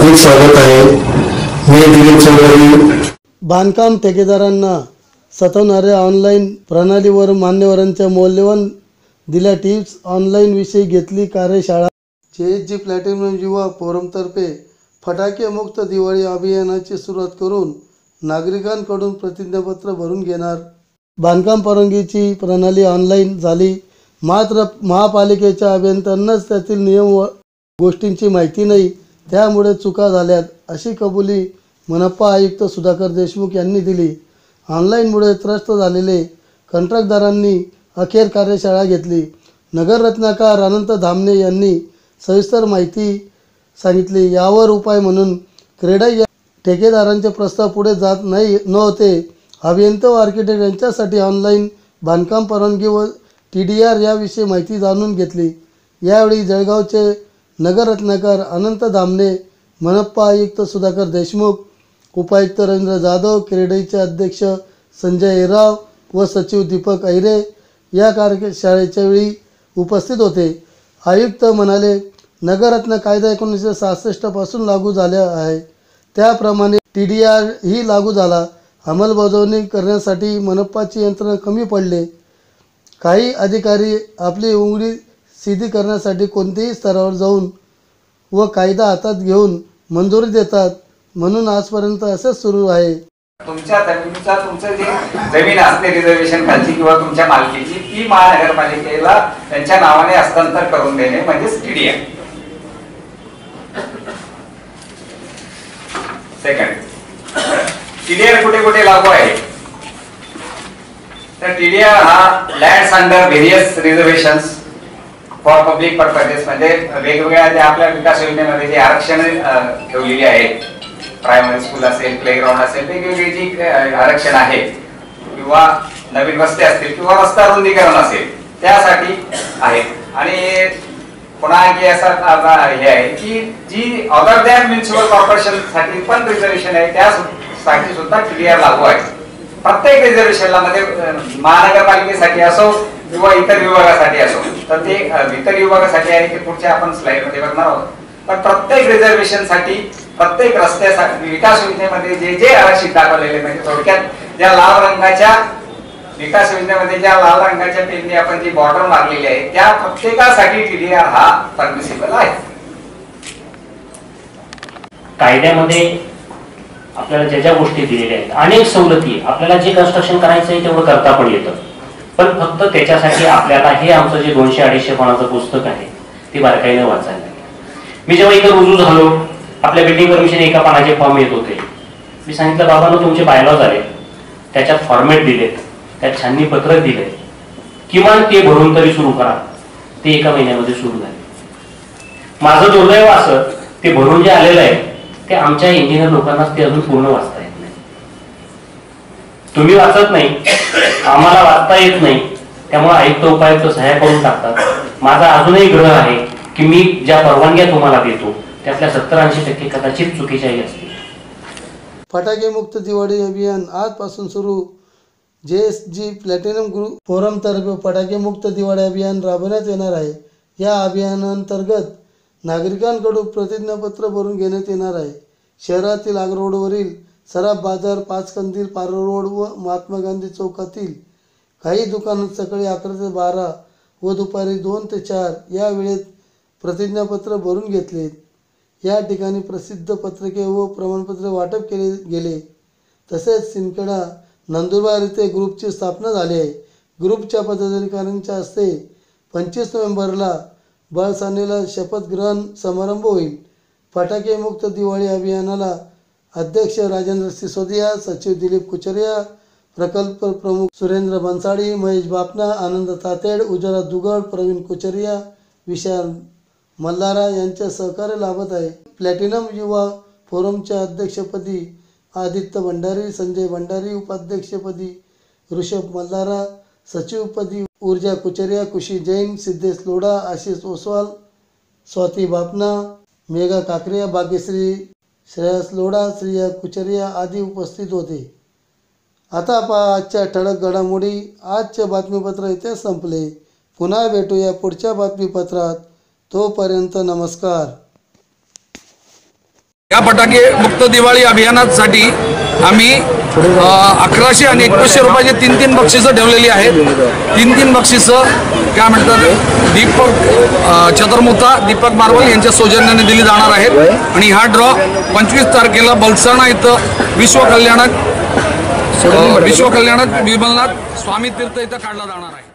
हार्दिक स्वागत आहे। मी दिलीप चौधरी। बांधकाम ठेकेदारांना सतवणाऱ्या ऑनलाईन प्रणालीवर मान्यवरांच्या मौल्यवान दिल्या टिप्स। ऑनलाईन विषयी घेतली कार्यशाळा। JSG प्लॅटिनम युवा फोरमतर्फे फटाके मुक्त दिवाळी अभियानाची सुरुवात करून नागरिकांकडून प्रतिज्ञापत्र भरून घेणार। बांधकाम परवानगीची प्रणाली ऑनलाईन झाली, मात्र महापालिकेच्या अभियंत्यांनाच त्यातील नियम व गोष्टींची माहिती नाही, त्यामुळे चुका झाल्यात, अशी कबुली मनपा आयुक्त सुधाकर देशमुख यांनी दिली। ऑनलाईनमुळे त्रस्त झालेले कंत्राटदारांनी अखेर कार्यशाळा घेतली। नगर रत्नाकर अनंत धामणे यांनी सविस्तर माहिती सांगितली। यावर उपाय म्हणून क्रेडा या ठेकेदारांचे प्रस्ताव पुढे जात नव्हते। अभियंता व आर्किटेक्ट यांच्यासाठी ऑनलाईन बांधकाम परवानगी व TDR याविषयी माहिती जाणून घेतली। यावेळी जळगावचे नगर रत्नाकर अनंत धामणे, मनपा आयुक्त सुधाकर देशमुख, उपायुक्त रवींद्र जाधव, क्रेडाईचे अध्यक्ष संजय राव व सचिव दीपक ऐरे या कार्यशाळेच्या वेळी उपस्थित होते। आयुक्त म्हणाले, नगररत्न कायदा 1966 पासून लागू झाला आहे, त्याप्रमाणे TDR ही लागू झाला। अंमलबजावणी करण्यासाठी मनपाची यंत्रणा कमी पडले। काही अधिकारी आपली उंगली सीधी करण्यासाठी कोणत्याही स्तरावर जाऊन व कायदा हातात घेऊन मंजुरी देतात, म्हणून आजपर्यंत असंच सुरू आहे। तुमच्या जमिनीचा तुमचं जे जमीन असते रिझर्वेशन खालची किंवा तुमच्या मालकीची, ती महानगरपालिकेला त्यांच्या नावाने हस्तांतर करून देणे म्हणजेच TDR। सेकंड, TDR कुठे कुठे लागू आहे तर TDR हा lands under various reservations for public purposes, म्हणजे वेगवेगळ्या ज्या आपल्या विकास योजनेमध्ये जे आरक्षण ठेवलेली आहेत, प्रायमरी स्कूल असेल, प्लेग्राउंड असेल, वेगवेगळी जी आरक्षण आहे किंवा नवीन रस्ते असतील किंवा रस्ता रुंदीकरण असेल, त्यासाठी आहे। आणि पुन्हा आणखी असा हे आहे की जी अदर दॅन म्युनिसिपल कॉर्पोरेशन साठी पण रिझर्वेशन आहे, त्यासाठी सुद्धा TDR लागू आहे। प्रत्येक रिझर्वेशनला म्हणजे महानगरपालिकेसाठी असो किंवा इतर विभागासाठी असो, तर ते इतर विभागासाठी आहे ते पुढच्या आपण स्लाइड मध्ये बघणार आहोत। पण प्रत्येक रिझर्वेशन साठी, प्रत्येक रस्त्यासाठी विकास योजनेमध्ये जे जे आरक्षित दाखवलेले, म्हणजे थोडक्यात ज्या लाल रंगाच्या विकास योजनेमध्ये ज्या लाल रंगाच्या पेनने आपण जी बॉर्डर मारलेली आहे, त्या प्रत्येकासाठी TDR हा परमिसिबल आहे। कायद्यामध्ये आपल्याला ज्या ज्या गोष्टी दिलेल्या आहेत, अनेक सवलती, आपल्याला जे कन्स्ट्रक्शन करायचं आहे तेवढं करता पण येतं, पण फक्त त्याच्यासाठी आपल्याला हे आमचं जे 200-250 पानाचं पुस्तक आहे ते बारकाईने वाचायला लागेल। मी जेव्हा इथं रुजू झालो, आपल्या बिल्डिंग परमिशन एका पानाचे फॉर्म येत होते। मी सांगितलं, बाबांनो तुमचे बायलॉज आले, त्याच्यात फॉर्मॅट दिलेत, त्यात छाननी पत्रक दिले, किमान ते भरून तरी सुरू करा। ते एका महिन्यामध्ये सुरू झाले। माझं दुर्दैव असं, ते भरून जे आलेलं आहे ते आमच्या इंजिनियर लोकांना ते अजून पूर्ण वाचता येत नाही। तुम्ही वाचत नाही, आम्हाला वाचता येत नाही, त्यामुळे आयुक्त उपायुक्त सहाय्य करून टाकतात। माझा अजूनही ग्रह आहे की मी ज्या परवानग्या तुम्हाला देतो त्यातल्या 70-80% कदाचित चुकीच्याही असतील। फटाके मुक्त दिवाळी अभियान आजपासून सुरू। JSG प्लॅटिनम ग्रुप फोरमतर्फे फटाके मुक्त दिवाळी अभियान राबवण्यात येणार आहे। या अभियानांतर्गत नागरिकांकडून प्रतिज्ञापत्र भरून घेण्यात येणार आहे। शहरातील आग्रोडवरील सराफ बाजार, पाचकंदील, पारो रोड व महात्मा गांधी चौकातील काही दुकानात सकाळी 11 ते 12 व दुपारी 2 ते 4 या वेळेत प्रतिज्ञापत्र भरून घेतले। या ठिकाणी प्रसिद्ध पत्रके व प्रमाणपत्र वाटप केले गेले। तसेच सिंदखेडा, नंदुरबार येथे ग्रुपची स्थापना झाली आहे। ग्रुपच्या पदाधिकाऱ्यांच्या हस्ते 25 नोव्हेंबरला बळसानेला शपथग्रहण समारंभ होईल। फटाके मुक्त दिवाळी अभियानाला अध्यक्ष राजेंद्र सिसोदिया, सचिव दिलीप कुचरिया, प्रकल्प प्रमुख सुरेंद्र बनसाडी, महेश बापना, आनंद तातेड, उज्ज्वला दुगड, प्रवीण कुचरिया, विशाल मल्हारा यांचे सहकार्य लाभत आहे। प्लॅटिनम युवा फोरमच्या अध्यक्षपदी आदित्य भंडारी, संजय भंडारी, उपाध्यक्षपदी ऋषभ मल्हारा, सचिवपदी ऊर्जा कुचरिया, खुशी जैन, सिद्धेश लोढा, आशिष ओसवाल, स्वाती बापना, मेघा काकरिया, भाग्यश्री श्रेयस लोढा, श्रेया कुचरिया आदी उपस्थित होते। आता पहा आजच्या ठळक घडामोडी। आजचे बातमीपत्र इथे संपले। पुन्हा भेटूया पुढच्या बातमीपत्रात। तोपर्यंत नमस्कार। या फटाके मुक्त दिवाळी अभियानासाठी आम्ही 1100 आणि 2100 रुपयाचे 3 बक्षिसं ठेवलेली आहेत. 3 बक्षिसं काय म्हणतात दीपक चतुर्मुता दीपक मार्बल यांच्या सौजन्याने दिली जाणार आहेत आणि हा ड्रॉ 25 तारखेला बलसाणा इथं विश्व कल्याणात विमलनाथ स्वामी तीर्थ इथं काढला जाणार आहे.